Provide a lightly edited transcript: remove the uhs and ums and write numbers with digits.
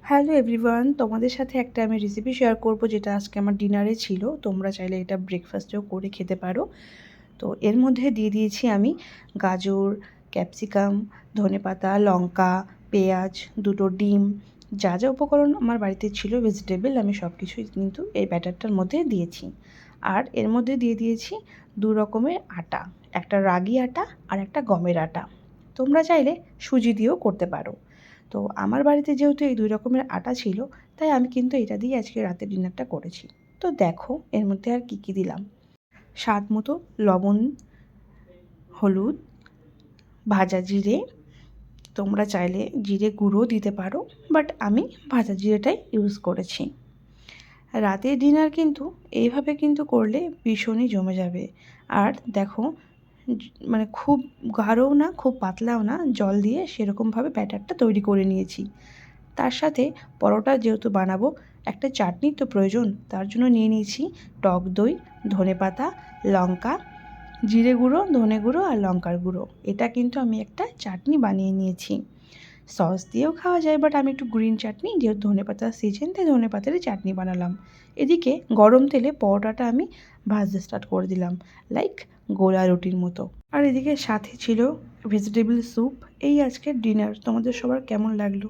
Hello everyone, তোমাদের সাথে একটা আমি রেসিপি শেয়ার করব যেটা আজকে আমার ডিনারে ছিল। তোমরা চাইলে এটা ব্রেকফাস্টেও করে খেতে পারো। তো এর মধ্যে দিয়ে দিয়েছি আমি গাজর, ক্যাপসিকাম, ধনেপাতা, লঙ্কা, পেঁয়াজ, দুটো ডিম, যা যা উপকরণ আমার বাড়িতে ছিল ভেজিটেবল আমি সব কিছুই কিন্তু এই ব্যাটারটার মধ্যে দিয়েছি। আর এর মধ্যে দিয়ে দিয়েছি দু রকমের আটা, একটা রাগি আটা আর একটা গমের আটা। তোমরা চাইলে সুজি দিয়েও করতে পারো। তো আমার বাড়িতে যেহেতু এই ২ রকমের আটা ছিল, তাই আমি কিন্তু এটা দিয়ে আজকে রাতের ডিনারটা করেছি। তো দেখো এর মধ্যে আর কী দিলাম। স্বাদ মতো লবণ, হলুদ, ভাজা জিরে, তোমরা চাইলে জিরে গুঁড়োও দিতে পারো, বাট আমি ভাজা জিরেটাই ইউজ করেছি। রাতের ডিনার কিন্তু এইভাবে কিন্তু করলে ভীষণই জমে যাবে। আর দেখো মানে খুব গাঢ়ও না, খুব পাতলাও না, জল দিয়ে সেরকমভাবে ব্যাটারটা তৈরি করে নিয়েছি। তার সাথে পরোটা যেহেতু বানাবো, একটা চাটনির তো প্রয়োজন, তার জন্য নিয়ে নিয়েছি টক দই, ধনেপাতা, লঙ্কা, জিরে গুঁড়ো, ধনে গুঁড়ো আর লঙ্কার গুঁড়ো। এটা কিন্তু আমি একটা চাটনি বানিয়ে নিয়েছি। সস দিয়েও খাওয়া যায়, বাট আমি একটু গ্রিন চাটনি, যেহেতু ধনেপাতার সিজন তাই ধনেপাতারই চাটনি বানালাম। এদিকে গরম তেলে পরোটাটা আমি ভাজতে স্টার্ট করে দিলাম, লাইক গোলা রুটির মতো। আর এদিকে সাথে ছিল ভেজিটেবল স্যুপ। এই আজকের ডিনার। তোমাদের সবার কেমন লাগলো?